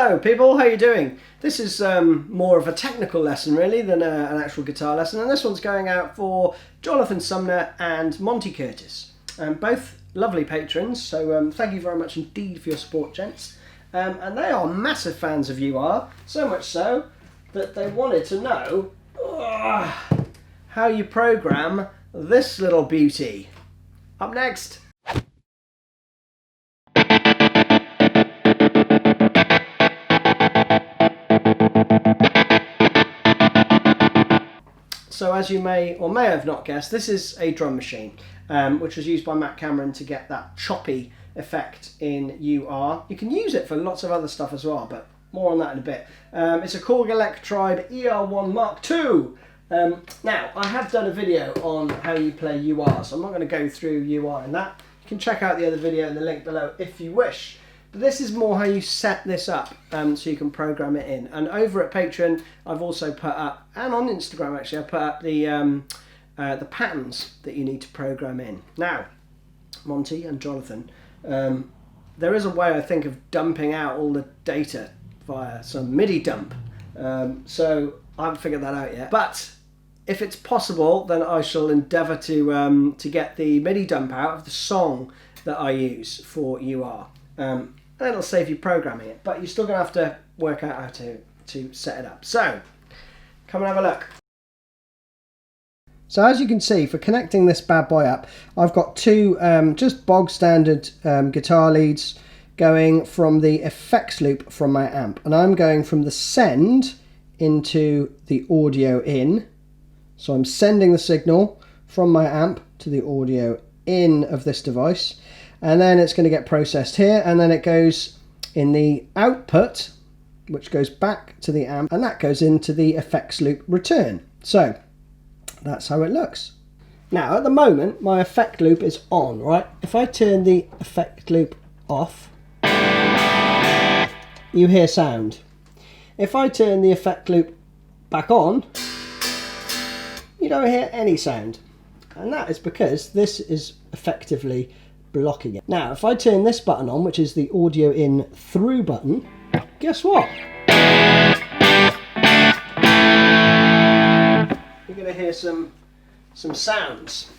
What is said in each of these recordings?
Hello people, how are you doing? This is more of a technical lesson really than an actual guitar lesson, and this one's going out for Jonathan Sumner and Monty Curtis. Both lovely patrons, so thank you very much indeed for your support, gents. And they are massive fans of UR, so much so that they wanted to know how you program this little beauty. Up next. So as you may or may have not guessed, this is a drum machine, which was used by Matt Cameron to get that choppy effect in UR. You can use it for lots of other stuff as well, but more on that in a bit. It's a Korg Electribe ER-1 Mark II. Now, I have done a video on how you play UR, so I'm not going to go through UR in that. You can check out the other video in the link below if you wish. But this is more how you set this up so you can program it in. And over at Patreon, I've also put up, and on Instagram actually, I put up the patterns that you need to program in. Now, Monty and Jonathan, there is a way I think of dumping out all the data via some MIDI dump. So I haven't figured that out yet. But if it's possible, then I shall endeavour to get the MIDI dump out of the song that I use for UR. And it'll save you programming it, but you're still going to have to work out how to set it up. So, come and have a look. So as you can see, for connecting this bad boy up, I've got two just bog standard guitar leads going from the effects loop from my amp. And I'm going from the send into the audio in. So I'm sending the signal from my amp to the audio in of this device. And then it's going to get processed here, and then it goes in the output, which goes back to the amp, and that goes into the effects loop return. So that's how it looks. Now at the moment my effect loop is on, right? If I turn the effect loop off, you hear sound. If I turn the effect loop back on, you don't hear any sound. And that is because this is effectively blocking it. Now, if I turn this button on, which is the audio in through button, guess what? You're going to hear some sounds.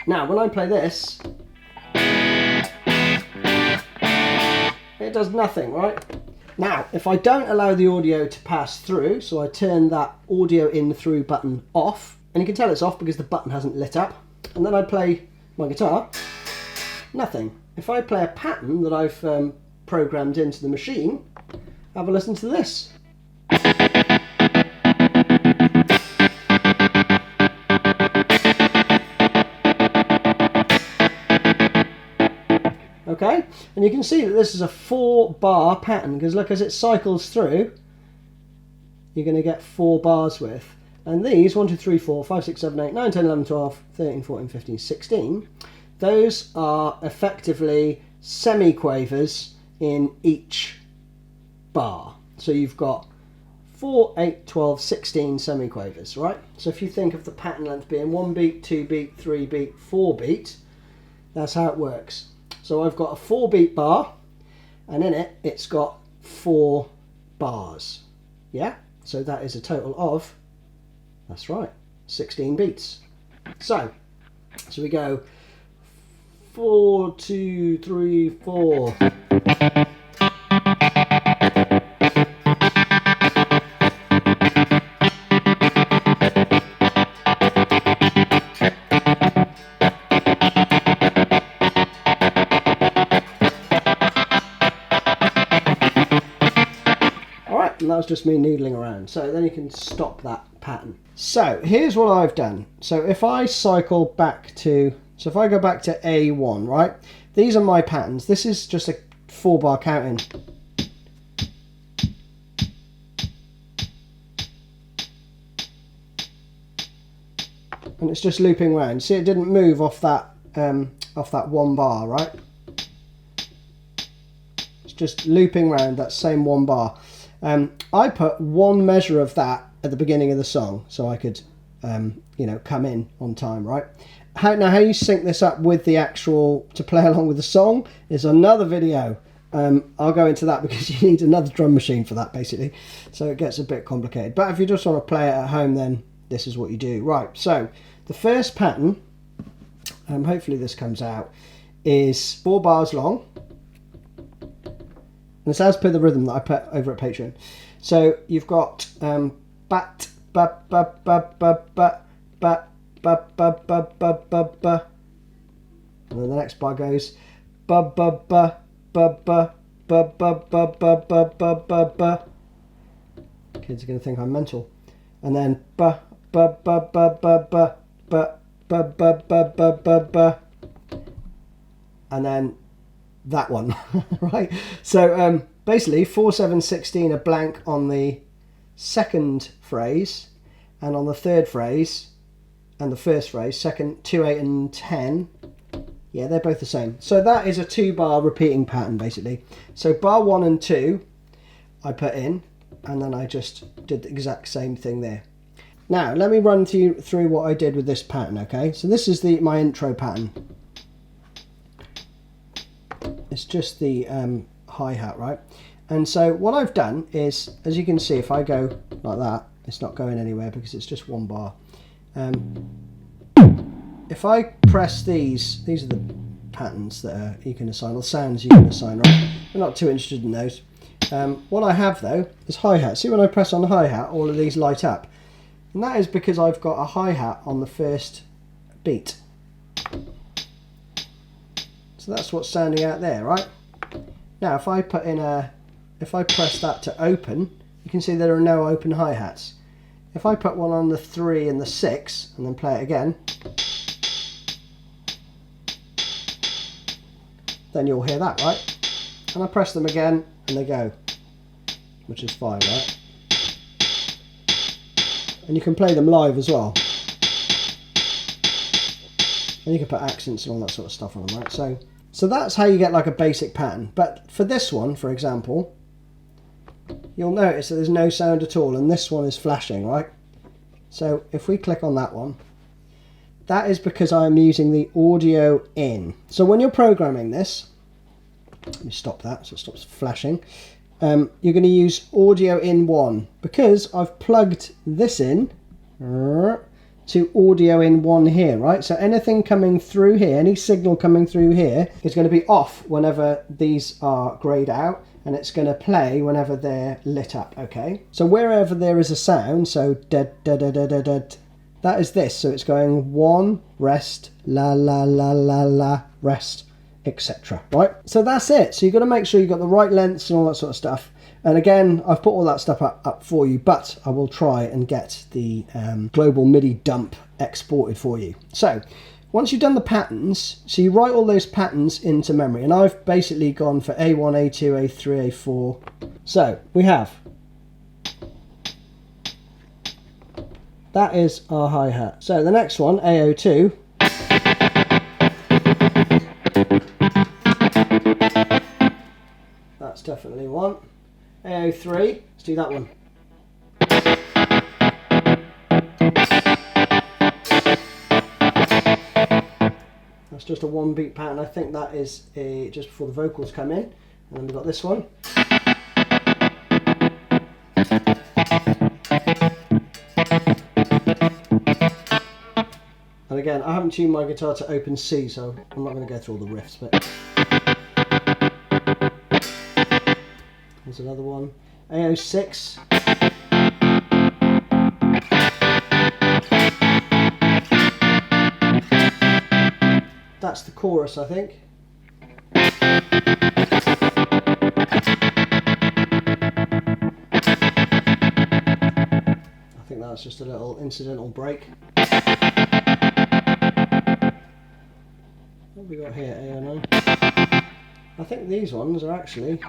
Now, when I play this, it does nothing, right? Now, if I don't allow the audio to pass through, so I turn that audio in through button off, and you can tell it's off because the button hasn't lit up, and then I play my guitar, nothing. If I play a pattern that I've programmed into the machine, have a listen to this. Okay, and you can see that this is a 4-bar pattern, because look, as it cycles through, you're going to get 4 bars with. And these, 1, 2, 3, 4, 5, 6, 7, 8, 9, 10, 11, 12, 13, 14, 15, 16, those are effectively semi-quavers in each bar. So you've got 4, 8, 12, 16 semi-quavers, right? So if you think of the pattern length being 1 beat, 2 beat, 3 beat, 4 beat, that's how it works. So I've got a 4 beat bar, and in it, it's got 4 bars. Yeah? So that is a total of, that's right, 16 beats. So we go 4, 2, 3, 4. Alright, and that was just me noodling around. So then you can stop that pattern. So here's what I've done. So if I cycle back to, so if I go back to A1, right? These are my patterns. This is just a 4-bar counting. And it's just looping around. See, it didn't move off that 1 bar, right? It's just looping around that same 1 bar. I put 1 measure of that at the beginning of the song, so I could, you know, come in on time, right? How you sync this up with the actual, to play along with the song, is another video. I'll go into that because you need another drum machine for that, basically. So it gets a bit complicated. But if you just want to play it at home, then this is what you do. Right, so the first pattern, hopefully this comes out, is 4 bars long. And it's as per the rhythm that I put over at Patreon. So you've got bat, ba, ba, ba, ba, ba, ba, ba, ba, ba, ba, ba, ba. And then the next bar goes ba, ba, ba, ba, ba, ba, ba, ba, ba, ba, ba, ba, ba. Kids are going to think I'm mental. And then ba, ba, ba, ba, ba, ba, ba, ba, ba, ba, ba, ba, ba. And then that one, right? So basically 4, 7, 16 are blank on the second phrase, and on the third phrase and the first phrase, second, 2, 8 and 10, yeah, they're both the same. So that is a 2-bar repeating pattern, basically. So bar 1 and 2 I put in, and then I just did the exact same thing there. Now let me run through what I did with this pattern. Okay, so this is my intro pattern. It's just the hi-hat, right? And so what I've done is, as you can see, if I go like that, it's not going anywhere because it's just 1 bar. If I press these are the patterns that you can assign, or sounds you can assign, right? We're not too interested in those. What I have though is hi-hat. See, when I press on the hi-hat, all of these light up. And that is because I've got a hi-hat on the first beat. So that's what's sounding out there, right? Now if I put in if I press that to open, you can see there are no open hi-hats. If I put one on the 3 and the 6 and then play it again, then you'll hear that, right? And I press them again and they go, which is fine, right? And you can play them live as well. And you can put accents and all that sort of stuff on them, right? So that's how you get like a basic pattern. But for this one, for example, you'll notice that there's no sound at all, and this one is flashing, right? So if we click on that one, that is because I'm using the audio in. So when you're programming this, let me stop that so it stops flashing. You're going to use audio in 1 because I've plugged this in to audio in 1 here, right? So anything coming through here, any signal coming through here is going to be off whenever these are greyed out, and it's going to play whenever they're lit up, okay? So wherever there is a sound, so dead, dead, dead, dead, dead, that is this. So it's going 1, rest, la, la, la, la, la, rest, etc. Right? So that's it. So you've got to make sure you've got the right lengths and all that sort of stuff. And again, I've put all that stuff up for you, but I will try and get the global MIDI dump exported for you. So once you've done the patterns, so you write all those patterns into memory. And I've basically gone for A1, A2, A3, A4. So we have, that is our hi-hat. So the next one, AO2. That's definitely one. AO3, let's do that one. That's just a 1-beat pattern. I think that is just before the vocals come in. And then we've got this one. And again, I haven't tuned my guitar to open C, so I'm not going to go through all the riffs, but there's another one. AO6. That's the chorus, I think. I think that's just a little incidental break. What have we got here? AO9. I think these ones are actually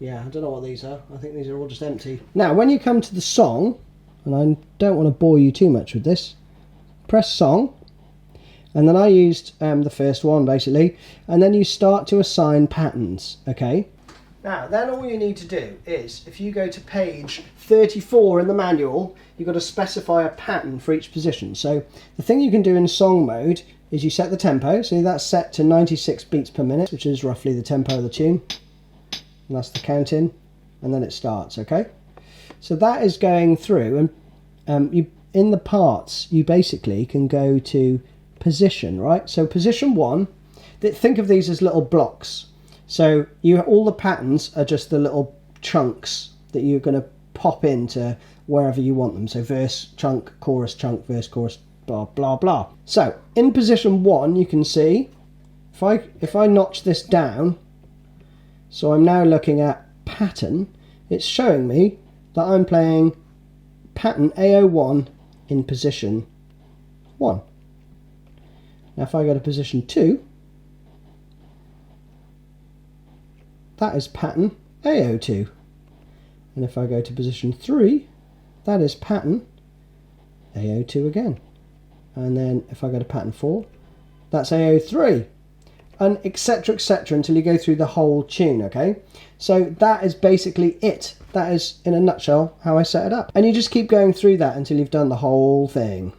yeah, I don't know what these are. I think these are all just empty. Now, when you come to the song, and I don't want to bore you too much with this, press song, and then I used the first one basically, and then you start to assign patterns, okay? Now, then all you need to do is, if you go to page 34 in the manual, you've got to specify a pattern for each position. So the thing you can do in song mode is you set the tempo, so that's set to 96 beats per minute, which is roughly the tempo of the tune. And that's the count in, and then it starts, okay? So that is going through, and you, in the parts, you basically can go to position, right? So position 1, think of these as little blocks. So all the patterns are just the little chunks that you're going to pop into wherever you want them. So verse, chunk, chorus, verse, chorus, blah, blah, blah. So in position 1, you can see, if I notch this down, so I'm now looking at pattern, it's showing me that I'm playing pattern A01 in position 1. Now if I go to position 2, that is pattern A02. And if I go to position 3, that is pattern A02 again. And then if I go to pattern 4, that's A03. And etc, etc, until you go through the whole tune, okay? So that is basically it. That is, in a nutshell, how I set it up. And you just keep going through that until you've done the whole thing.